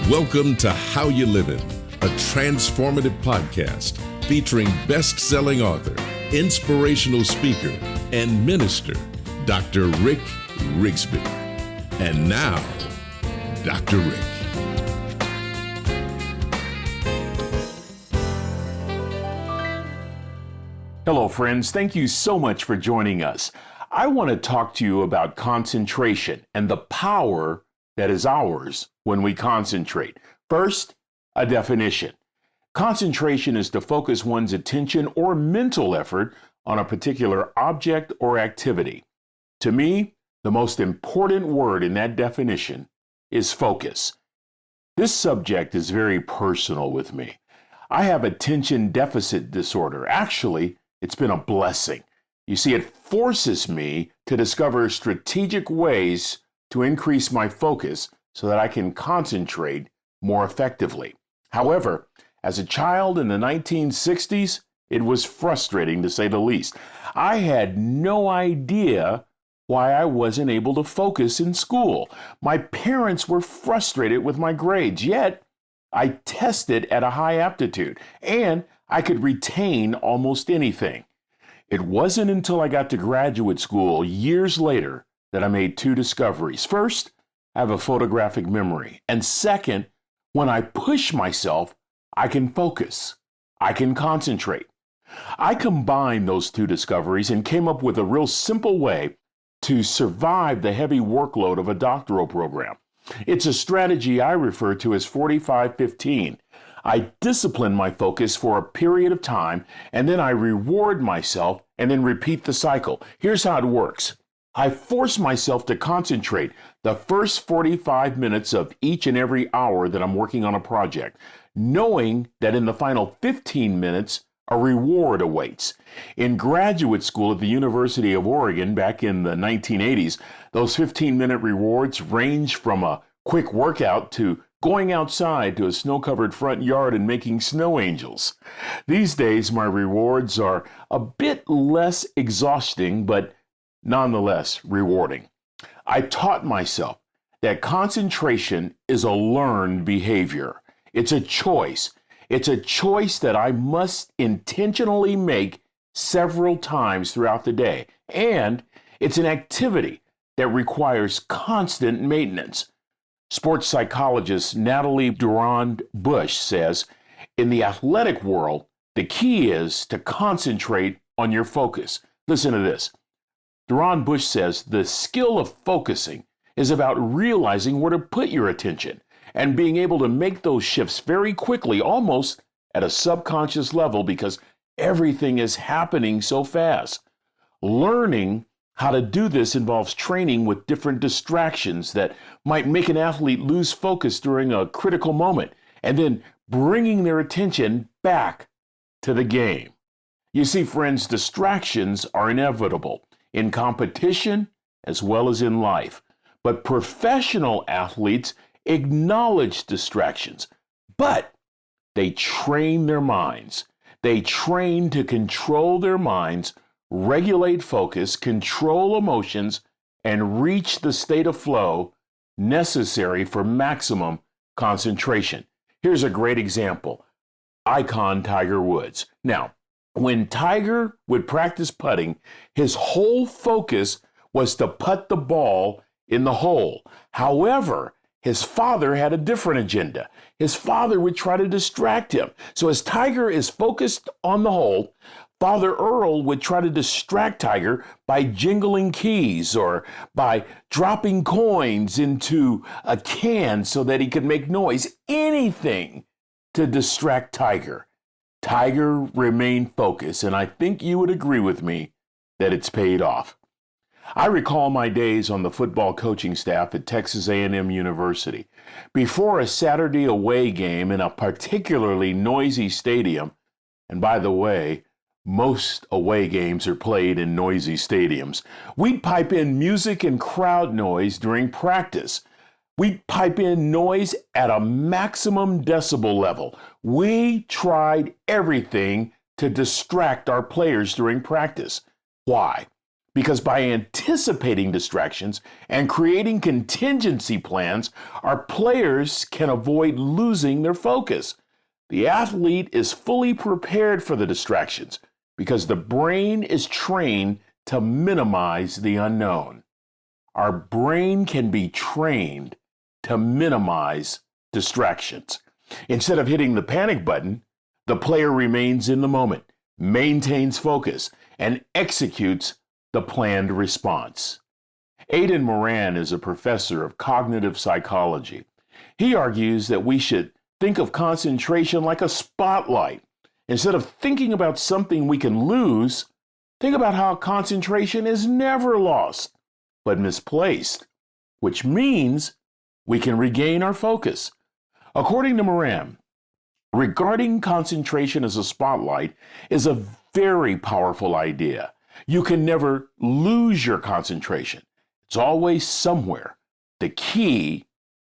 Welcome to How You Livin', a transformative podcast featuring best-selling author, inspirational speaker, and minister, Dr. Rick Rigsby. And now, Dr. Rick. Hello, friends. Thank you so much for joining us. I want to talk to you about concentration and the power that is ours when we concentrate. First, a definition. Concentration is to focus one's attention or mental effort on a particular object or activity. To me, the most important word in that definition is focus. This subject is very personal with me. I have attention deficit disorder. Actually, it's been a blessing. You see, it forces me to discover strategic ways to increase my focus so that I can concentrate more effectively. However, as a child in the 1960s, it was frustrating to say the least. I had no idea why I wasn't able to focus in school. My parents were frustrated with my grades, yet I tested at a high aptitude and I could retain almost anything. It wasn't until I got to graduate school years later that I made two discoveries. First, I have a photographic memory. And second, when I push myself, I can focus. I can concentrate. I combined those two discoveries and came up with a real simple way to survive the heavy workload of a doctoral program. It's a strategy I refer to as 45-15. I discipline my focus for a period of time, and then I reward myself and then repeat the cycle. Here's how it works. I force myself to concentrate the first 45 minutes of each and every hour that I'm working on a project, knowing that in the final 15 minutes, a reward awaits. In graduate school at the University of Oregon back in the 1980s, those 15-minute rewards range from a quick workout to going outside to a snow-covered front yard and making snow angels. These days, my rewards are a bit less exhausting, but nonetheless rewarding. I taught myself that concentration is a learned behavior. It's a choice. It's a choice that I must intentionally make several times throughout the day. And it's an activity that requires constant maintenance. Sports psychologist Natalie Durand-Bush says, in the athletic world, the key is to concentrate on your focus. Listen to this. Durand-Bush says the skill of focusing is about realizing where to put your attention and being able to make those shifts very quickly, almost at a subconscious level, because everything is happening so fast. Learning how to do this involves training with different distractions that might make an athlete lose focus during a critical moment, and then bringing their attention back to the game. You see, friends, distractions are inevitable in competition as well as in life. But professional athletes acknowledge distractions, but they train their minds. They train to control their minds, regulate focus, control emotions, and reach the state of flow necessary for maximum concentration. Here's a great example. Icon Tiger Woods. Now, when Tiger would practice putting, his whole focus was to putt the ball in the hole. However, his father had a different agenda. His father would try to distract him. So as Tiger is focused on the hole, Father Earl would try to distract Tiger by jingling keys or by dropping coins into a can so that he could make noise. Anything to distract Tiger. Tiger remained focused, and I think you would agree with me that it's paid off. I recall my days on the football coaching staff at Texas A&M University. Before a Saturday away game in a particularly noisy stadium, and by the way, most away games are played in noisy stadiums, we'd pipe in music and crowd noise during practice. We'd pipe in noise at a maximum decibel level. We tried everything to distract our players during practice. Why? because by anticipating distractions and creating contingency plans, our players can avoid losing their focus. The athlete is fully prepared for the distractions because the brain is trained to minimize the unknown. Our brain can be trained to minimize distractions. Instead of hitting the panic button, the player remains in the moment, maintains focus, and executes the planned response. Aidan Moran is a professor of cognitive psychology. He argues that we should think of concentration like a spotlight. Instead of thinking about something we can lose, think about how concentration is never lost, but misplaced, which means we can regain our focus. According to Moran, regarding concentration as a spotlight is a very powerful idea. You can never lose your concentration. It's always somewhere. The key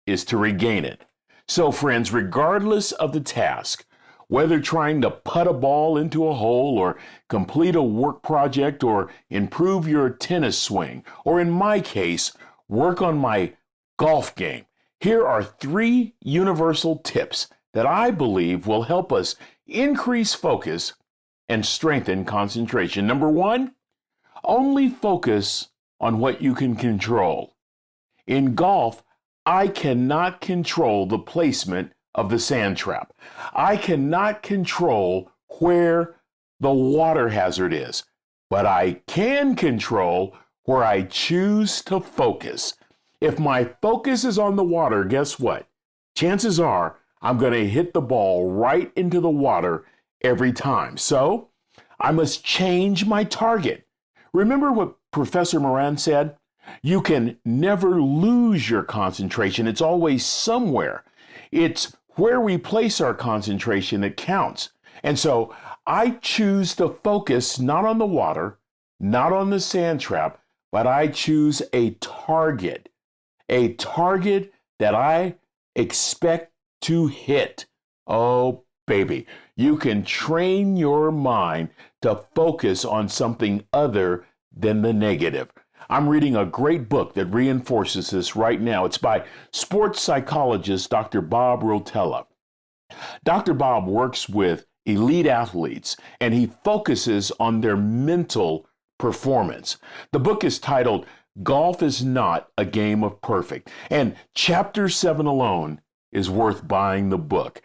is to regain it. So, friends, regardless of the task, whether trying to putt a ball into a hole or complete a work project or improve your tennis swing, or in my case, work on my golf game, here are 3 universal tips that I believe will help us increase focus and strengthen concentration. Number 1, only focus on what you can control. In golf, I cannot control the placement of the sand trap. I cannot control where the water hazard is, but I can control where I choose to focus. If my focus is on the water, guess what? Chances are I'm going to hit the ball right into the water every time. So I must change my target. Remember what Professor Moran said? You can never lose your concentration. It's always somewhere. It's where we place our concentration that counts. And so I choose to focus not on the water, not on the sand trap, but I choose a target that I expect to hit. Oh, baby, you can train your mind to focus on something other than the negative. I'm reading a great book that reinforces this right now. It's by sports psychologist Dr. Bob Rotella. Dr. Bob works with elite athletes, and he focuses on their mental performance. The book is titled Golf is Not a Game of Perfect, and chapter 7 alone is worth buying the book.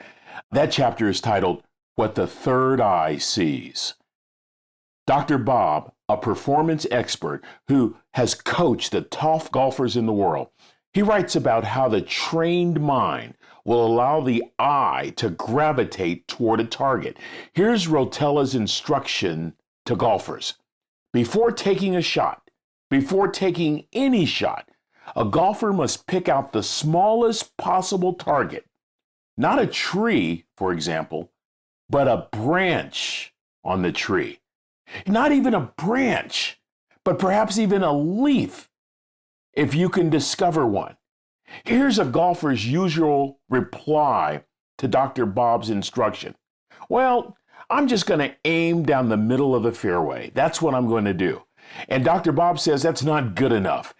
That chapter is titled What the Third Eye Sees. Dr. Bob, a performance expert who has coached the top golfers in the world, he writes about how the trained mind will allow the eye to gravitate toward a target. Here's Rotella's instruction to golfers. Before taking a shot, before taking any shot, a golfer must pick out the smallest possible target. Not a tree, for example, but a branch on the tree. Not even a branch, but perhaps even a leaf, if you can discover one. Here's a golfer's usual reply to Dr. Bob's instruction. Well, I'm just going to aim down the middle of the fairway. That's what I'm going to do. And Dr. Bob says that's not good enough.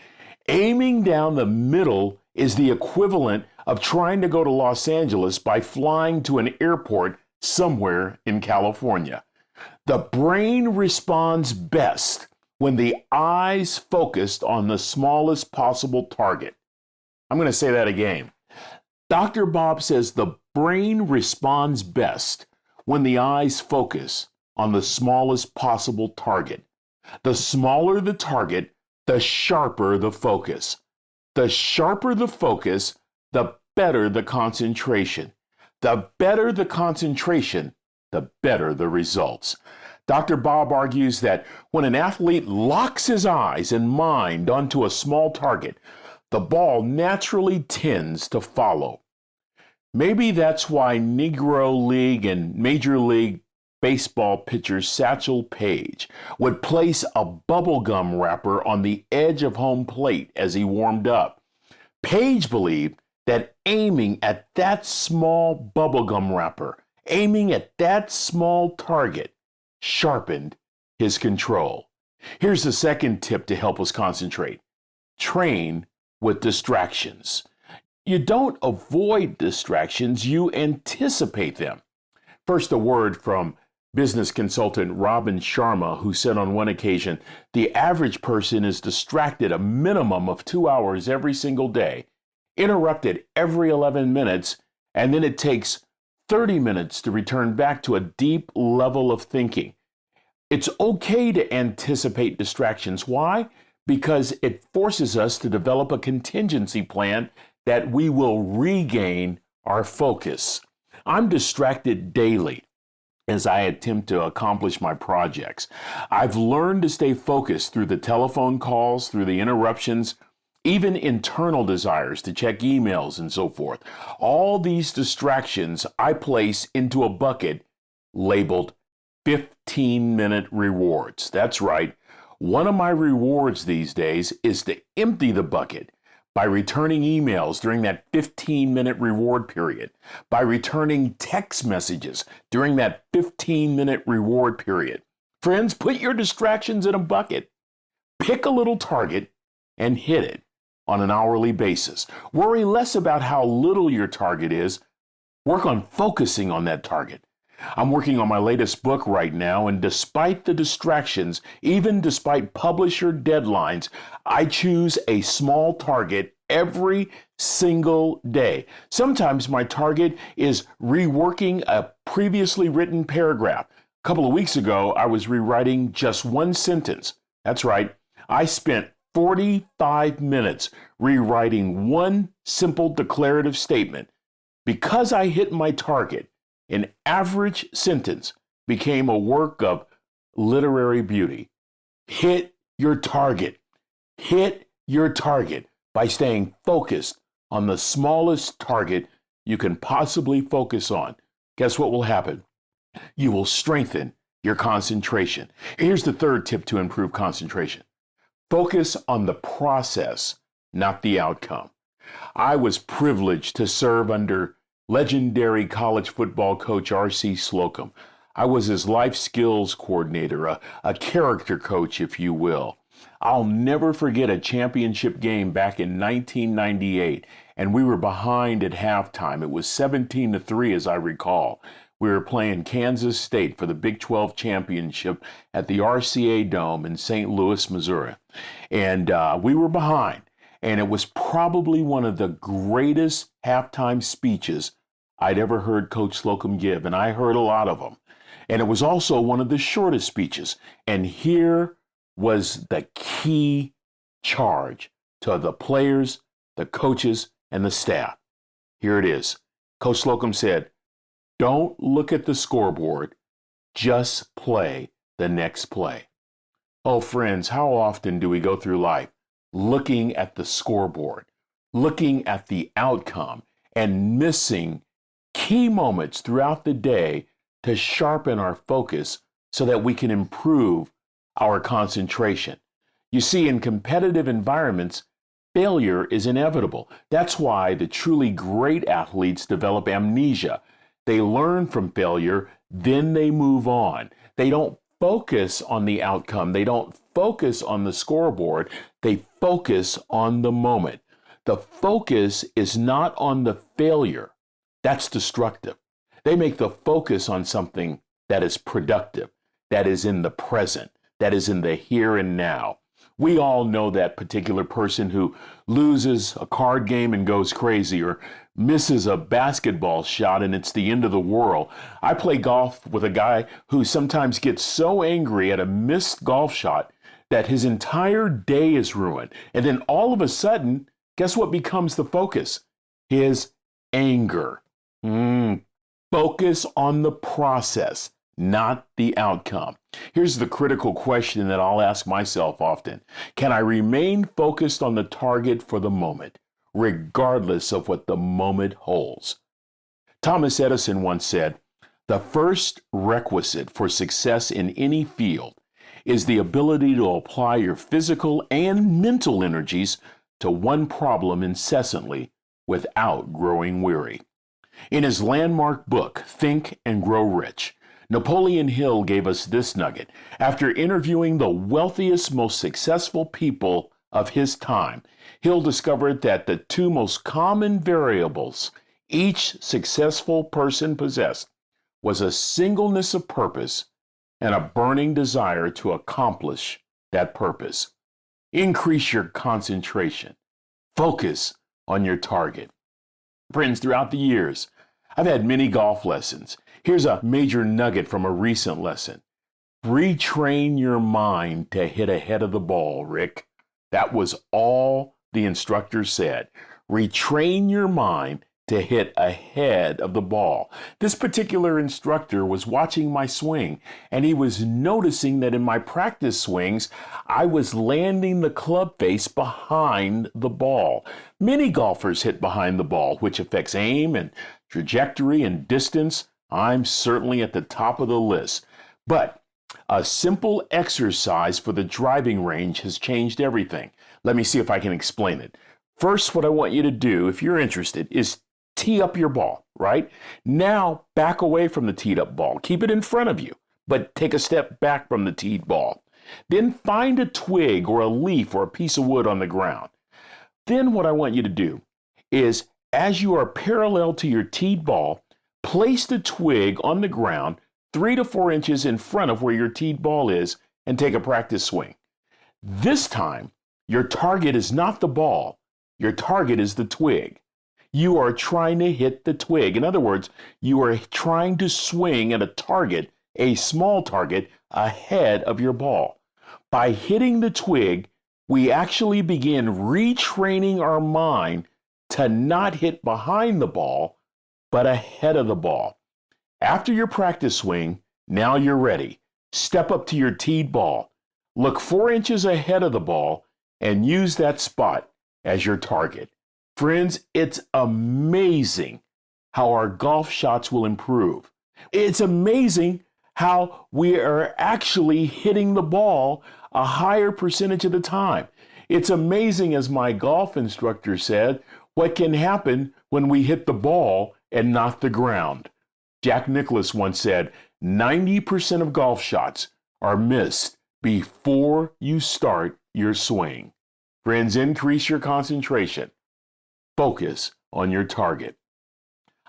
Aiming down the middle is the equivalent of trying to go to Los Angeles by flying to an airport somewhere in California. The brain responds best when the eye's focused on the smallest possible target. I'm going to say that again. Dr. Bob says the brain responds best when the eyes focus on the smallest possible target. The smaller the target, the sharper the focus. The sharper the focus, the better the concentration. The better the concentration, the better the results. Dr. Bob argues that when an athlete locks his eyes and mind onto a small target, the ball naturally tends to follow. Maybe that's why Negro League and Major League Baseball pitcher Satchel Paige would place a bubblegum wrapper on the edge of home plate as he warmed up. Paige believed that aiming at that small bubblegum wrapper, aiming at that small target, sharpened his control. Here's the second tip to help us concentrate. Train with distractions. You don't avoid distractions, you anticipate them. First, a word from business consultant Robin Sharma, who said on one occasion, the average person is distracted a minimum of 2 hours every single day, interrupted every 11 minutes, and then it takes 30 minutes to return back to a deep level of thinking. It's okay to anticipate distractions. Why? Because it forces us to develop a contingency plan that we will regain our focus. I'm distracted daily as I attempt to accomplish my projects. I've learned to stay focused through the telephone calls, through the interruptions, even internal desires to check emails and so forth. All these distractions I place into a bucket labeled 15-minute rewards. That's right. One of my rewards these days is to empty the bucket by returning emails during that 15-minute reward period, by returning text messages during that 15-minute reward period. Friends, put your distractions in a bucket. Pick a little target and hit it on an hourly basis. Worry less about how little your target is. Work on focusing on that target. I'm working on my latest book right now, and despite the distractions, even despite publisher deadlines, I choose a small target every single day. Sometimes my target is reworking a previously written paragraph. A couple of weeks ago, I was rewriting just one sentence. That's right. I spent 45 minutes rewriting one simple declarative statement. Because I hit my target, an average sentence became a work of literary beauty. Hit your target. Hit your target by staying focused on the smallest target you can possibly focus on. Guess what will happen? You will strengthen your concentration. Here's the third tip to improve concentration. Focus on the process, not the outcome. I was privileged to serve under legendary college football coach R.C. Slocum. I was his life skills coordinator, a character coach, if you will. I'll never forget a championship game back in 1998, and we were behind at halftime. It was 17-3, as I recall. We were playing Kansas State for the Big 12 championship at the RCA Dome in St. Louis, Missouri. And we were behind. And it was probably one of the greatest halftime speeches I'd ever heard Coach Slocum give, and I heard a lot of them. And it was also one of the shortest speeches. And here was the key charge to the players, the coaches, and the staff. Here it is. Coach Slocum said, "Don't look at the scoreboard, just play the next play." Oh, friends, how often do we go through life looking at the scoreboard, looking at the outcome, and missing key moments throughout the day to sharpen our focus so that we can improve our concentration? You see, in competitive environments, failure is inevitable. That's why the truly great athletes develop amnesia. They learn from failure, then they move on. They don't focus on the outcome. They don't focus on the scoreboard. They focus on the moment. The focus is not on the failure. That's destructive. They make the focus on something that is productive, that is in the present, that is in the here and now. We all know that particular person who loses a card game and goes crazy, or misses a basketball shot and it's the end of the world. I play golf with a guy who sometimes gets so angry at a missed golf shot that his entire day is ruined. And then all of a sudden, guess what becomes the focus? His anger. Focus on the process, not the outcome. Here's the critical question that I'll ask myself often. Can I remain focused on the target for the moment, regardless of what the moment holds? Thomas Edison once said, "The first requisite for success in any field is the ability to apply your physical and mental energies to one problem incessantly without growing weary." In his landmark book, Think and Grow Rich, Napoleon Hill gave us this nugget. After interviewing the wealthiest, most successful people of his time, Hill discovered that the two most common variables each successful person possessed was a singleness of purpose and a burning desire to accomplish that purpose. Increase your concentration. Focus on your target. Friends, throughout the years, I've had many golf lessons. Here's a major nugget from a recent lesson. Retrain your mind to hit ahead of the ball, Rick. That was all the instructor said. Retrain your mind to hit ahead of the ball. This particular instructor was watching my swing, and he was noticing that in my practice swings, I was landing the club face behind the ball. Many golfers hit behind the ball, which affects aim and trajectory and distance. I'm certainly at the top of the list. But a simple exercise for the driving range has changed everything. Let me see if I can explain it. First, what I want you to do, if you're interested, is tee up your ball, right? Now, back away from the teed up ball. Keep it in front of you, but take a step back from the teed ball. Then find a twig or a leaf or a piece of wood on the ground. Then what I want you to do is, as you are parallel to your teed ball, place the twig on the ground 3 to 4 inches in front of where your teed ball is and take a practice swing. This time, your target is not the ball. Your target is the twig. You are trying to hit the twig. In other words, you are trying to swing at a target, a small target, ahead of your ball. By hitting the twig, we actually begin retraining our mind to not hit behind the ball, but ahead of the ball. After your practice swing, now you're ready. Step up to your teed ball. Look 4 inches ahead of the ball and use that spot as your target. Friends, it's amazing how our golf shots will improve. It's amazing how we are actually hitting the ball a higher percentage of the time. It's amazing, as my golf instructor said, what can happen when we hit the ball and not the ground. Jack Nicklaus once said, 90% of golf shots are missed before you start your swing. Friends, increase your concentration. Focus on your target.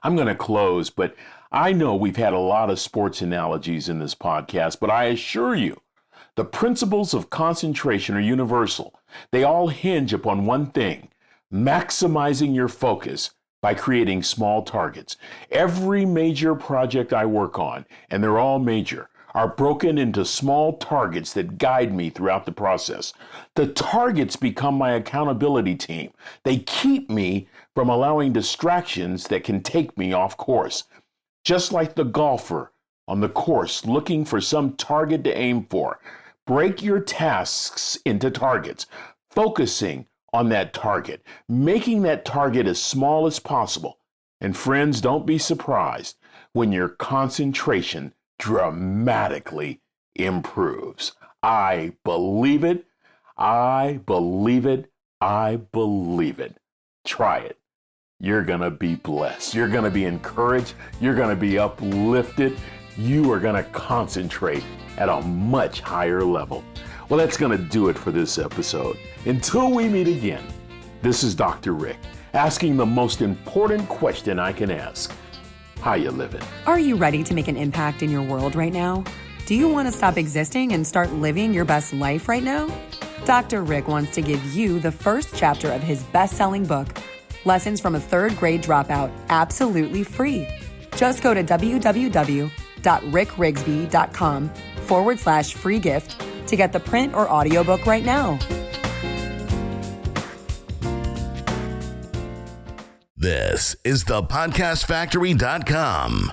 I'm going to close, but I know we've had a lot of sports analogies in this podcast, but I assure you, the principles of concentration are universal. They all hinge upon one thing: maximizing your focus by creating small targets. Every major project I work on, and they're all major, are broken into small targets that guide me throughout the process. The targets become my accountability team. They keep me from allowing distractions that can take me off course. Just like the golfer on the course looking for some target to aim for, break your tasks into targets, focusing on that target, making that target as small as possible. And friends, don't be surprised when your concentration dramatically improves. I believe it. I believe it. I believe it. Try it. You're going to be blessed. You're going to be encouraged. You're going to be uplifted. You are going to concentrate at a much higher level. Well, that's going to do it for this episode. Until we meet again, this is Dr. Rick, asking the most important question I can ask. How you living? Are you ready to make an impact in your world right now? Do you want to stop existing and start living your best life right now? Dr. Rick wants to give you the first chapter of his best-selling book, Lessons from a Third Grade Dropout, absolutely free. Just go to www.rickrigsby.com/free gift to get the print or audiobook right now. This is thepodcastfactory.com.